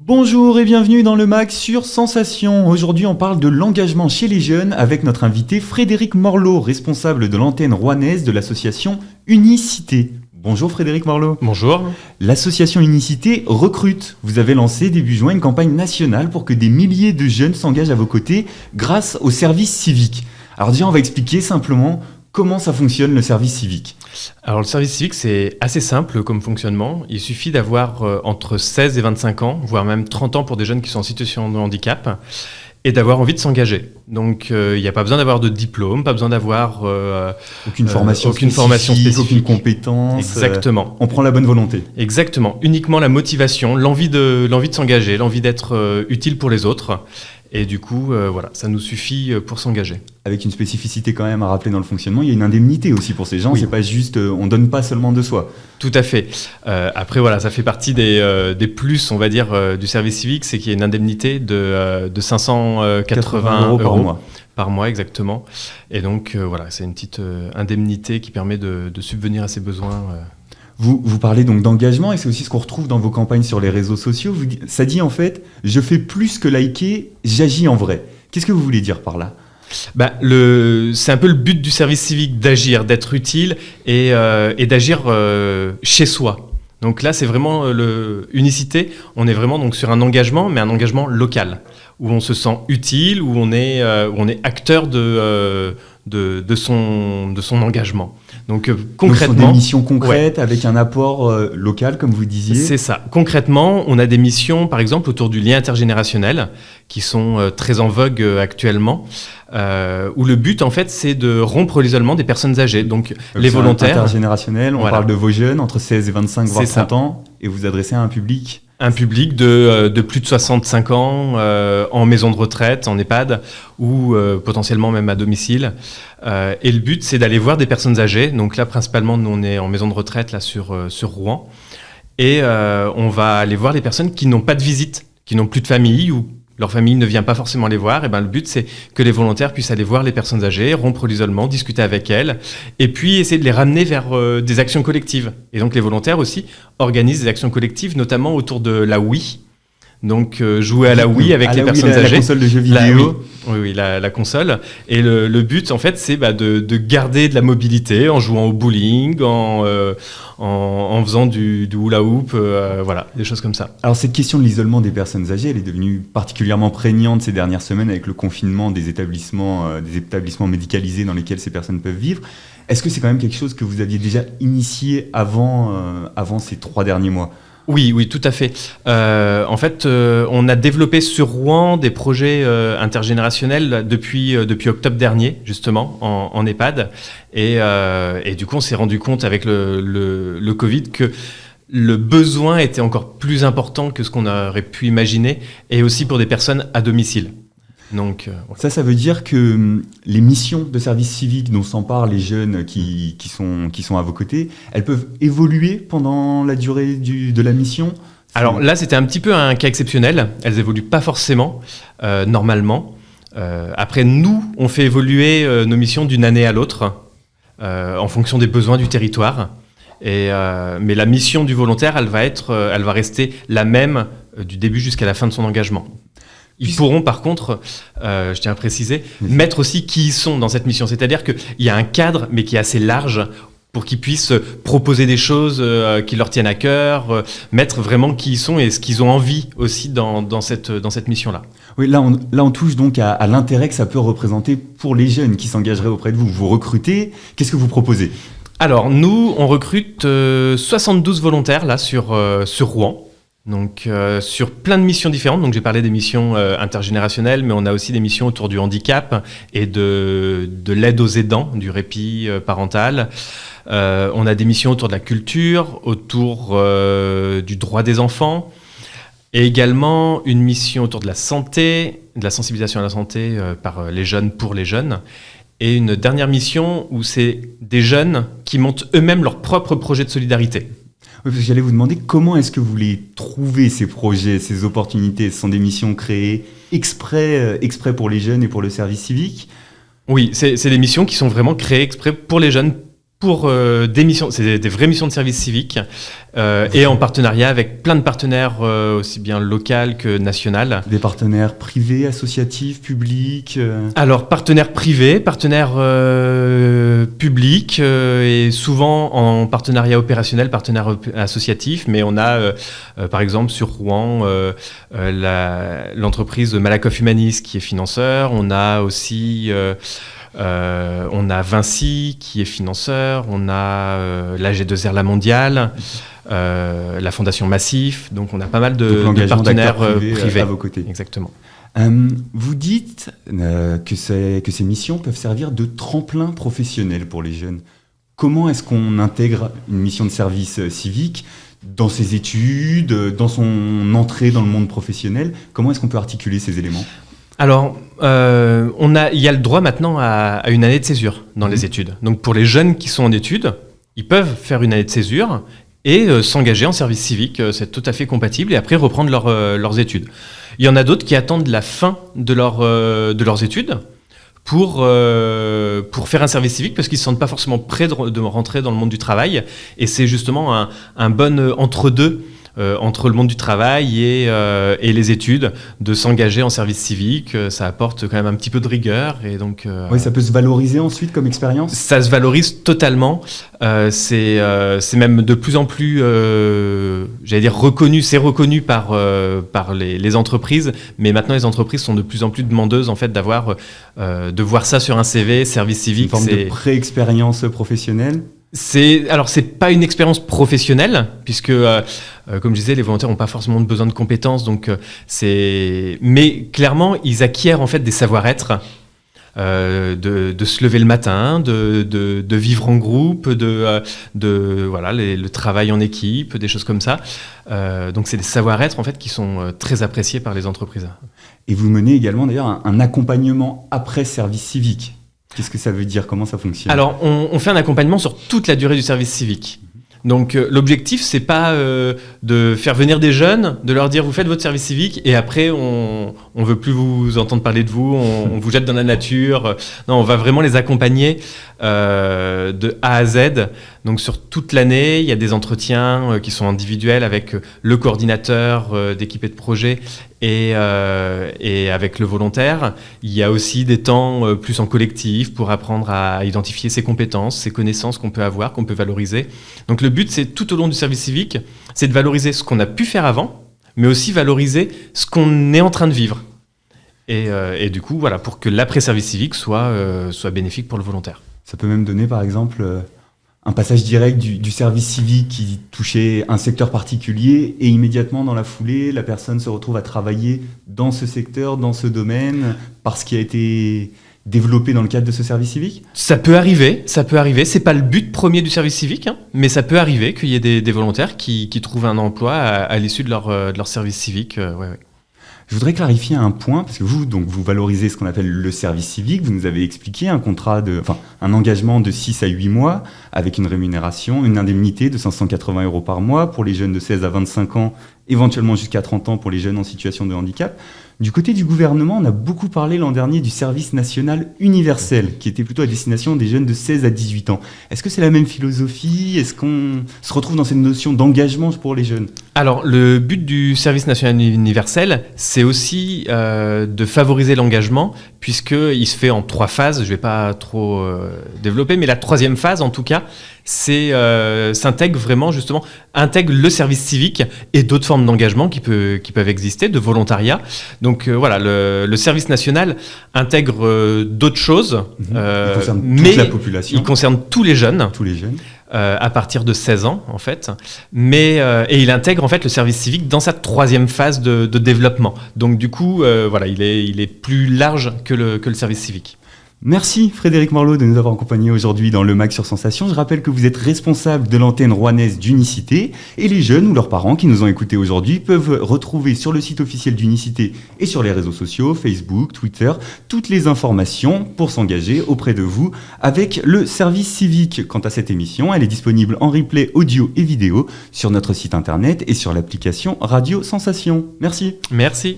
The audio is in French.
Bonjour et bienvenue dans le MAG sur Sensation. Aujourd'hui, on parle de l'engagement chez les jeunes avec notre invité Frédéric Morlot, responsable de l'antenne rouennaise de l'association Unicité. Bonjour Frédéric Morlot. Bonjour. L'association Unicité recrute. Vous avez lancé début juin une campagne nationale pour que des milliers de jeunes s'engagent à vos côtés grâce au service civique. Alors déjà, on va expliquer simplement comment ça fonctionne le service civique. Alors le service civique, c'est assez simple comme fonctionnement. Il suffit d'avoir entre 16 et 25 ans, voire même 30 ans pour des jeunes qui sont en situation de handicap, et d'avoir envie de s'engager. Donc il n'y a pas besoin d'avoir de diplôme, pas besoin d'avoir aucune formation spécifique, aucune compétence. Exactement. On prend la bonne volonté. Exactement. Uniquement la motivation, l'envie de s'engager, l'envie d'être utile pour les autres. Et du coup, voilà, ça nous suffit pour s'engager. Avec une spécificité quand même à rappeler dans le fonctionnement, il y a une indemnité aussi pour ces gens. Oui. C'est pas juste, on donne pas seulement de soi. Tout à fait. Après, voilà, ça fait partie des plus, on va dire, du service civique, c'est qu'il y a une indemnité de 580 € par mois. Par mois, exactement. Et donc, voilà, c'est une petite indemnité qui permet de subvenir à ses besoins. Vous parlez donc d'engagement et c'est aussi ce qu'on retrouve dans vos campagnes sur les réseaux sociaux. Ça dit en fait, je fais plus que liker, j'agis en vrai. Qu'est-ce que vous voulez dire par là ? C'est un peu le but du service civique, d'agir, d'être utile et d'agir chez soi. Donc là, c'est vraiment Unicité. On est vraiment donc sur un engagement, mais un engagement local, où on se sent utile, où on est acteur de son engagement. Donc concrètement, donc, ce sont des missions concrètes avec un apport local, comme vous disiez. C'est ça. Concrètement, on a des missions, par exemple, autour du lien intergénérationnel, qui sont très en vogue actuellement, où le but, en fait, c'est de rompre l'isolement des personnes âgées. Donc les volontaires. Intergénérationnel, on parle de vos jeunes entre 16 et 25, voire 30 ans, et vous adressez à un public. Un public de plus de 65 ans, en maison de retraite, en EHPAD, ou potentiellement même à domicile. Et le but, c'est d'aller voir des personnes âgées. Donc là, principalement, nous, on est en maison de retraite là, sur Rouen. Et on va aller voir les personnes qui n'ont pas de visite, qui n'ont plus de famille, ou leur famille ne vient pas forcément les voir. Et ben, le but, c'est que les volontaires puissent aller voir les personnes âgées, rompre l'isolement, discuter avec elles, et puis essayer de les ramener vers des actions collectives. Et donc les volontaires aussi organisent des actions collectives, notamment autour de la Wii. Donc jouer à la Wii avec les personnes âgées. La console de jeux vidéo. Oui, la console. Et le but, en fait, c'est de garder de la mobilité en jouant au bowling, en faisant du hula hoop, voilà, des choses comme ça. Alors cette question de l'isolement des personnes âgées, elle est devenue particulièrement prégnante ces dernières semaines avec le confinement des établissements médicalisés dans lesquels ces personnes peuvent vivre. Est-ce que c'est quand même quelque chose que vous aviez déjà initié avant ces 3 derniers mois ? Oui, tout à fait. En fait, on a développé sur Rouen des projets intergénérationnels depuis octobre dernier, justement, en EHPAD. Et du coup, on s'est rendu compte avec le Covid que le besoin était encore plus important que ce qu'on aurait pu imaginer, et aussi pour des personnes à domicile. Donc, ça veut dire que les missions de service civique dont s'emparent les jeunes qui sont à vos côtés, elles peuvent évoluer pendant la durée de la mission ? Alors là, c'était un petit peu un cas exceptionnel. Elles évoluent pas forcément, normalement. Après, nous, on fait évoluer nos missions d'une année à l'autre, en fonction des besoins du territoire. Mais la mission du volontaire, elle va rester la même du début jusqu'à la fin de son engagement. Ils pourront par contre, je tiens à préciser, mettre aussi qui ils sont dans cette mission. C'est-à-dire qu'il y a un cadre, mais qui est assez large pour qu'ils puissent proposer des choses qui leur tiennent à cœur, mettre vraiment qui ils sont et ce qu'ils ont envie aussi dans cette mission-là. Oui, là on touche donc à l'intérêt que ça peut représenter pour les jeunes qui s'engageraient auprès de vous. Vous recrutez, qu'est-ce que vous proposez ? Alors nous, on recrute 72 volontaires là sur Rouen. Donc sur plein de missions différentes. Donc j'ai parlé des missions intergénérationnelles, mais on a aussi des missions autour du handicap et de l'aide aux aidants, du répit parental. On a des missions autour de la culture, autour du droit des enfants, et également une mission autour de la santé, de la sensibilisation à la santé par les jeunes pour les jeunes. Et une dernière mission où c'est des jeunes qui montent eux-mêmes leur propre projet de solidarité. Oui, parce que j'allais vous demander comment est-ce que vous les trouvez, ces projets, ces opportunités ? Ce sont des missions créées exprès pour les jeunes et pour le service civique ? Oui, c'est des missions qui sont vraiment créées exprès pour les jeunes, pour des missions, c'est des vraies missions de service civique, et en partenariat avec plein de partenaires, aussi bien local que national. Des partenaires privés, associatifs, publics Alors, partenaires privés, partenaires publics, et souvent en partenariat opérationnel, partenaire associatif, mais on a, par exemple, sur Rouen, l'entreprise Malakoff Humanis qui est financeur. On a aussi... on a Vinci qui est financeur, on a la G2R La Mondiale, la Fondation Massif, donc on a pas mal de partenaires privés à vos côtés. Exactement. Vous dites que ces missions peuvent servir de tremplin professionnel pour les jeunes. Comment est-ce qu'on intègre une mission de service civique dans ses études, dans son entrée dans le monde professionnel? Comment est-ce qu'on peut articuler ces éléments ? Alors, il y a le droit maintenant à une année de césure dans les études. Donc pour les jeunes qui sont en études, ils peuvent faire une année de césure et s'engager en service civique. C'est tout à fait compatible et après reprendre leurs études. Il y en a d'autres qui attendent la fin de leurs études pour faire un service civique parce qu'ils ne se sentent pas forcément prêts de rentrer dans le monde du travail. Et c'est justement un bon entre-deux. Entre le monde du travail et les études, de s'engager en service civique, ça apporte quand même un petit peu de rigueur. Et donc, oui, ça peut se valoriser ensuite comme expérience ? Ça se valorise totalement. C'est même de plus en plus, j'allais dire, reconnu. C'est reconnu par les entreprises, mais maintenant les entreprises sont de plus en plus demandeuses en fait, de voir ça sur un CV, service civique. Une forme de pré-expérience professionnelle ? C'est pas une expérience professionnelle, puisque, comme je disais, les volontaires n'ont pas forcément besoin de compétences, mais clairement, ils acquièrent en fait des savoir-être, de se lever le matin, de vivre en groupe, le travail en équipe, des choses comme ça. Donc, c'est des savoir-être en fait qui sont très appréciés par les entreprises. Et vous menez également d'ailleurs un accompagnement après service civique. Qu'est-ce que ça veut dire ? Comment ça fonctionne ? Alors, on fait un accompagnement sur toute la durée du service civique. Donc, l'objectif, c'est pas de faire venir des jeunes, de leur dire vous faites votre service civique et après on veut plus vous entendre parler de vous, on vous jette dans la nature. Non, on va vraiment les accompagner de A à Z. Donc, sur toute l'année, il y a des entretiens qui sont individuels avec le coordinateur d'équipe et de projet et avec le volontaire. Il y a aussi des temps plus en collectif pour apprendre à identifier ses compétences, ses connaissances qu'on peut avoir, qu'on peut valoriser. Donc le but, c'est tout au long du service civique, c'est de valoriser ce qu'on a pu faire avant, mais aussi valoriser ce qu'on est en train de vivre. Et du coup, voilà, pour que l'après-service civique soit bénéfique pour le volontaire. Ça peut même donner, par exemple, un passage direct du service civique qui touchait un secteur particulier et immédiatement dans la foulée, la personne se retrouve à travailler dans ce secteur, dans ce domaine, parce qu'il a été développé dans le cadre de ce service civique ? Ça peut arriver. C'est pas le but premier du service civique, mais ça peut arriver qu'il y ait des volontaires qui trouvent un emploi à l'issue de leur service civique. Ouais. Je voudrais clarifier un point, parce que vous valorisez ce qu'on appelle le service civique. Vous nous avez expliqué un engagement de 6 à 8 mois avec une rémunération, une indemnité de 580 € par mois pour les jeunes de 16 à 25 ans, éventuellement jusqu'à 30 ans pour les jeunes en situation de handicap. Du côté du gouvernement, on a beaucoup parlé l'an dernier du service national universel, qui était plutôt à destination des jeunes de 16 à 18 ans. Est-ce que c'est la même philosophie ? Est-ce qu'on se retrouve dans cette notion d'engagement pour les jeunes ? Alors, le but du service national universel, c'est aussi de favoriser l'engagement, puisqu'il se fait en 3 phases. Je ne vais pas trop développer, mais la 3e phase, en tout cas, intègre le service civique et d'autres formes d'engagement qui peuvent exister, de volontariat. Donc le service national intègre d'autres choses, il concerne toute la population. Il concerne tous les jeunes. À partir de 16 ans, en fait. Et il intègre, en fait, le service civique dans sa 3e phase de développement. Donc, du coup, il est plus large que le service civique. Merci Frédéric Morlot de nous avoir accompagnés aujourd'hui dans le MAG sur Sensation. Je rappelle que vous êtes responsable de l'antenne rouennaise d'Unicité et les jeunes ou leurs parents qui nous ont écoutés aujourd'hui peuvent retrouver sur le site officiel d'Unicité et sur les réseaux sociaux, Facebook, Twitter, toutes les informations pour s'engager auprès de vous avec le service civique. Quant à cette émission, elle est disponible en replay audio et vidéo sur notre site internet et sur l'application Radio Sensation. Merci. Merci.